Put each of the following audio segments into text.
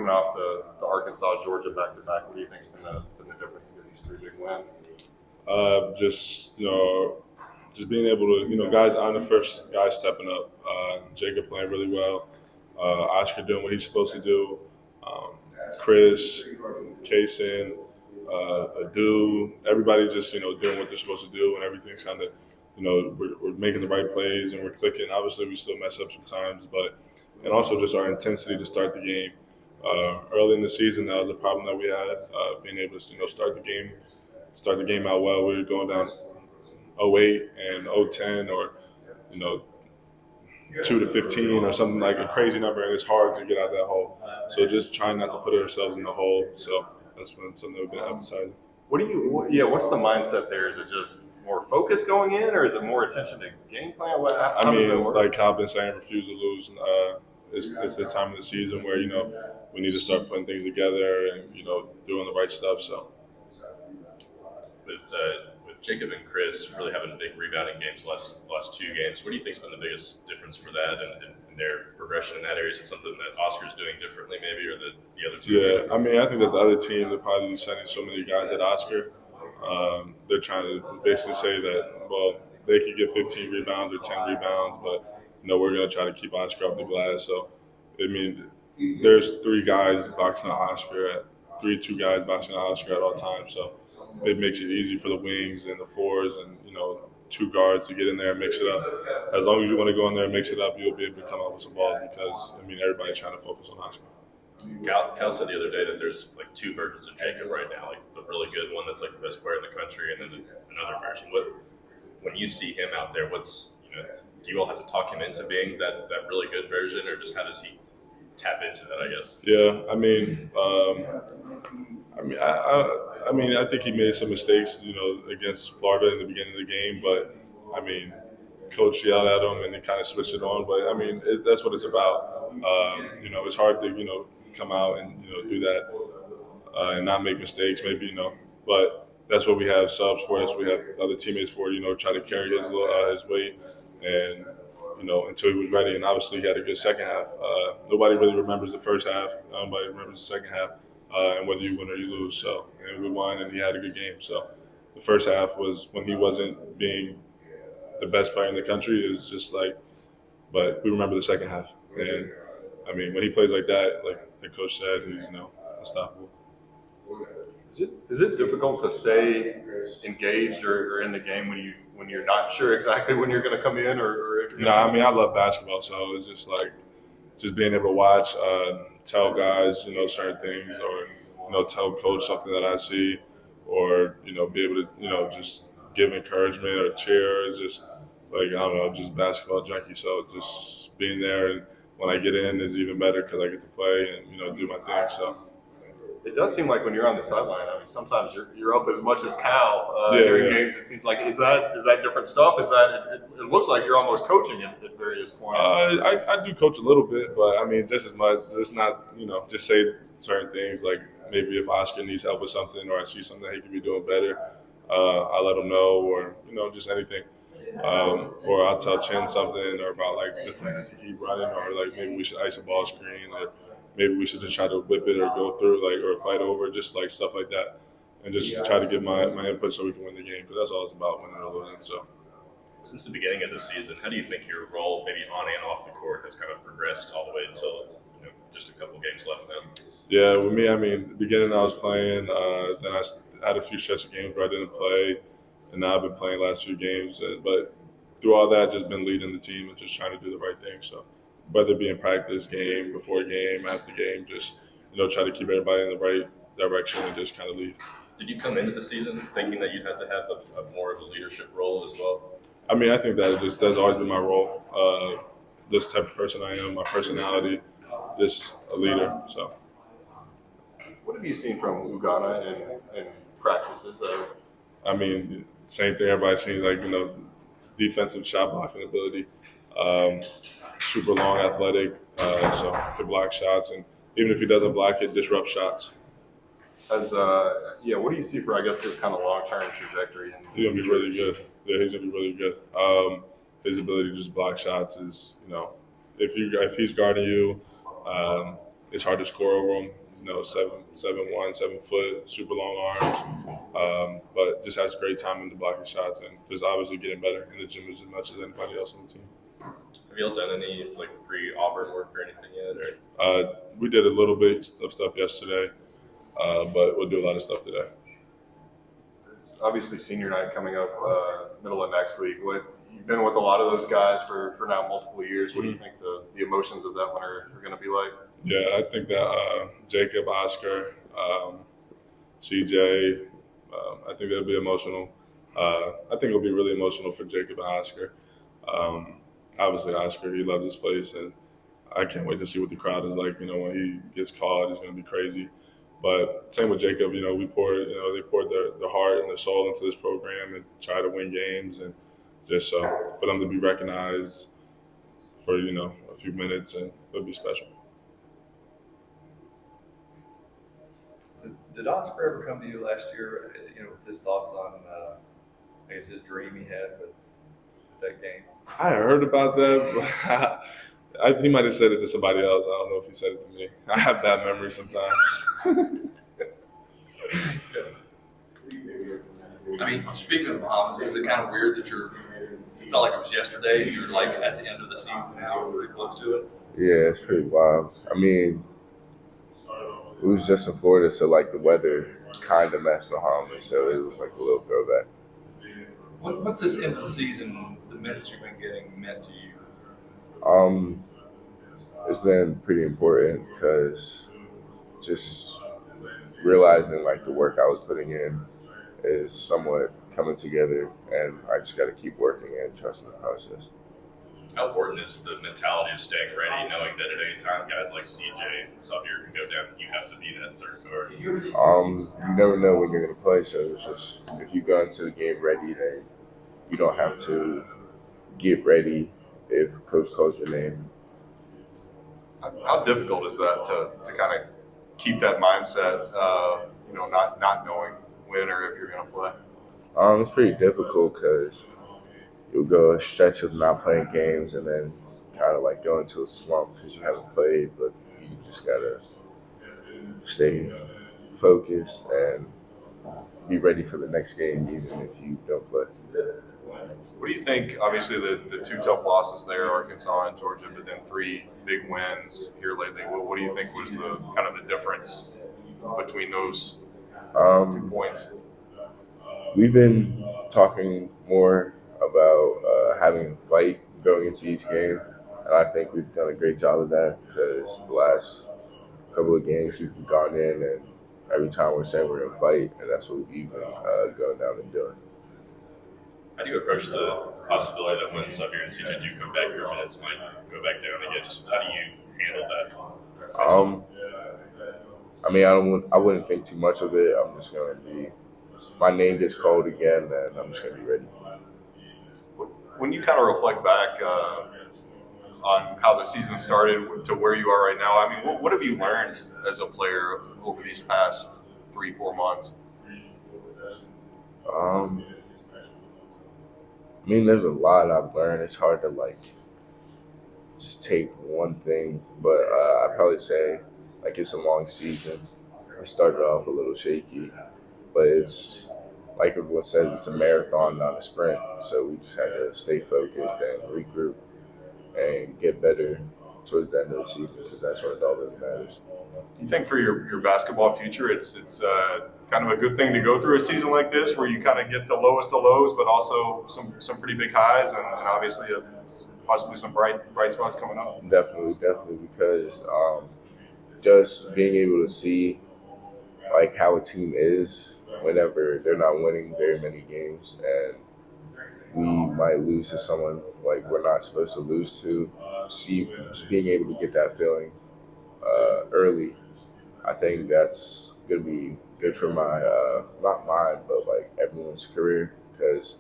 coming off the Arkansas, Georgia back-to-back. What do you think's been the difference in these three big wins? Just being able to, guys on the first guy stepping up. Jacob playing really well. Oscar doing what he's supposed to do. Chris, Kaysen, Adou, everybody just, doing what they're supposed to do, and everything's kind of, we're making the right plays and we're clicking. Obviously, we still mess up sometimes, and also just our intensity to start the game. Early in the season, that was a problem that we had, being able to, start the game out well. We were going down 0-8 and 0-10 or, 2-15 or something like a crazy number, and it's hard to get out of that hole. So just trying not to put ourselves in the hole. So that's something that we've been emphasizing. What's the mindset there? Is it just more focus going in, or is it more attention to game plan? How does that work? Like I've been saying, refuse to lose. It's this time of the season where we need to start putting things together and doing the right stuff. So with Jacob and Chris really having big rebounding games last two games, what do you think's been the biggest difference for that and their progression in that area? Is it something that Oscar's doing differently, maybe, or the other two? Yeah, I think that the other team, they're probably sending so many guys at Oscar. They're trying to basically say that, well, they could get 15 rebounds or 10 rebounds, but we're going to try to keep Oscar up the glass. So, there's three guys boxing out Oscar two guys boxing out Oscar at all times. So it makes it easy for the wings and the fours and two guards to get in there and mix it up. As long as you want to go in there and mix it up, you'll be able to come up with some balls because everybody's trying to focus on Oscar. Cal said the other day that there's like two versions of Jacob right now, like the really good one that's like the best player in the country, and then another version. When you see him out there, do you all have to talk him into being that really good version, or just how does he tap into that, I guess? Yeah, I think he made some mistakes, against Florida in the beginning of the game, but Coach yelled at him and he kind of switched it on. But that's what it's about. It's hard to come out and do that and not make mistakes, maybe but that's what we have subs for. That's what we have other teammates for. Try to carry his weight and. Until he was ready. And obviously he had a good second half. Nobody really remembers the first half. Nobody remembers the second half and whether you win or you lose. So, and we won and he had a good game. So the first half was when he wasn't being the best player in the country. It was just but we remember the second half. And, when he plays like that, like the coach said, he's, unstoppable. Is it difficult to stay engaged or in the game when you're not sure exactly when you're going to come in No, I love basketball, so it's just being able to watch, tell guys certain things, or tell coach something that I see, or be able to just give encouragement or cheer. It's just just basketball junkie. So just being there, and when I get in is even better because I get to play and do my thing. So. It does seem like when you're on the sideline, sometimes you're up as much as Cal during games. It seems like is that different stuff? Is that it looks like you're almost coaching at various points. I do coach a little bit, but just as much. Just not just say certain things like maybe if Oscar needs help with something or I see something that he could be doing better, I let him know, or just anything. Or I'll tell Chin something or about the play that he keep running, or maybe we should ice a ball screen, or maybe we should just try to whip it or go through or fight over, just stuff like that, and just try to give my input so we can win the game, because that's all it's about, winning or losing. So, since the beginning of the season, how do you think your role, maybe on and off the court, has kind of progressed all the way until just a couple games left now? Yeah, with me, the beginning I was playing, then I had a few stretch of games where I didn't play, and now I've been playing the last few games. But through all that, just been leading the team and just trying to do the right thing. So. Whether it be in practice, game, before game, after game, just try to keep everybody in the right direction and just kind of lead. Did you come into the season thinking that you'd have to have a more of a leadership role as well? I think that that's always been my role. This type of person I am, my personality, just a leader. So. What have you seen from Uganda in practices? Same thing everybody sees, defensive shot blocking ability. Super long, athletic, so can block shots, and even if he doesn't block it, disrupt shots. What do you see for his kind of long-term trajectory? He's gonna be really good. Yeah, he's gonna be really good. His ability to just block shots is, if he's guarding you, it's hard to score over him. 7'1", 7 foot, super long arms, but just has great time in the blocking shots, and just obviously getting better in the gym as much as anybody else on the team. Have y'all done any pre-Auburn work or anything yet? Or? We did a little bit of stuff yesterday, but we'll do a lot of stuff today. It's obviously senior night coming up middle of next week. You've been with a lot of those guys for now multiple years. What do you think the emotions of that one are going to be like? Yeah, I think that Jacob, Oscar, CJ, I think that'll be emotional. I think it'll be really emotional for Jacob and Oscar. Obviously, Oscar, he loves this place, and I can't wait to see what the crowd is like. When he gets called, it's going to be crazy. But same with Jacob, they poured their heart and their soul into this program and try to win games, and just for them to be recognized for a few minutes, and it'll be special. Did Oscar ever come to you last year, with his thoughts on, his dream he had with that game? I heard about that, but he might have said it to somebody else. I don't know if he said it to me. I have bad memory sometimes. Speaking of Bahamas, is it kind of weird that you felt like it was yesterday? You're like at the end of the season now, pretty close to it? Yeah, it's pretty wild. It was just in Florida, so the weather kind of matched Bahamas, so it was like a little throwback. What's this end of the season, the minutes you've been getting, meant to you? It's been pretty important because just realizing the work I was putting in is somewhat coming together, and I just got to keep working and trusting the process. How important is the mentality of staying ready, knowing that at any time guys like CJ and Xavier can go down, and you have to be that third guard? You never know when you're going to play, so it's just if you go into the game ready, then you don't have to get ready if coach calls your name. How difficult is that to kind of keep that mindset, not knowing when or if you're going to play? It's pretty difficult because you'll go a stretch of not playing games and then kind of go into a slump because you haven't played, but you just got to stay focused and be ready for the next game even if you don't play. What do you think? Obviously, the two tough losses there, Arkansas and Georgia, but then 3 big wins here lately. What do you think was the kind of the difference between those 2 points? We've been talking more about having a fight going into each game, and I think we've done a great job of that because the last couple of games we've gone in and every time we're saying we're going to fight, and that's what we've been going down and doing. How do you approach the possibility that when Xavier and CJ do come back, your minutes might go back down again? Just how do you handle that? I wouldn't think too much of it. I'm just going to be, if my name gets called again, then I'm just going to be ready. When you kind of reflect back on how the season started to where you are right now, what have you learned as a player over these past 3-4 months? There's a lot I've learned. It's hard to just take one thing, but I'd probably say it's a long season. It started off a little shaky, but it's like everyone says, it's a marathon, not a sprint. So we just had to stay focused and regroup and get better towards the end of the season because that's when it all really matters. Do you think for your basketball future, it's kind of a good thing to go through a season like this where you kind of get the lowest of lows, but also some pretty big highs and obviously possibly some bright spots coming up? Definitely, because just being able to see how a team is whenever they're not winning very many games and we might lose to someone we're not supposed to lose to, just being able to get that feeling early, I think that's going to be good for my, not mine, but everyone's career because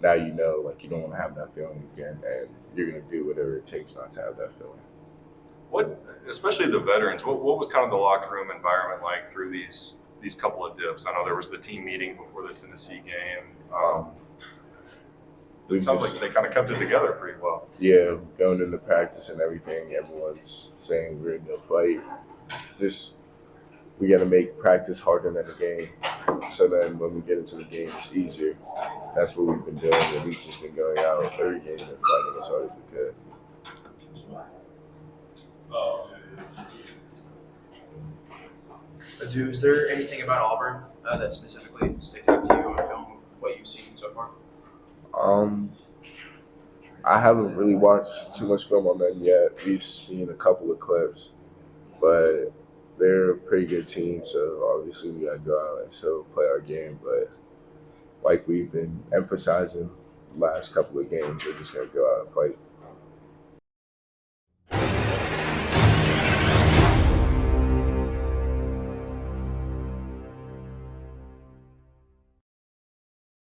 now you know you don't want to have that feeling again and you're going to do whatever it takes not to have that feeling. What, especially the veterans, what was kind of the locker room environment like through these couple of dips? I know there was the team meeting before the Tennessee game. It sounds like they kind of kept it together pretty well. Yeah, going into practice and everything, everyone's saying we're going to fight. just we got to make practice harder than the game. So then when we get into the game, it's easier. That's what we've been doing. And we've just been going out every game and fighting as hard as we could. Adou, is there anything about Auburn that specifically sticks out to you on film, what you've seen so far? I haven't really watched too much film on them yet. We've seen a couple of clips, but they're a pretty good team. So obviously we gotta go out and still play our game. But like we've been emphasizing the last couple of games, we're just gonna go out and fight.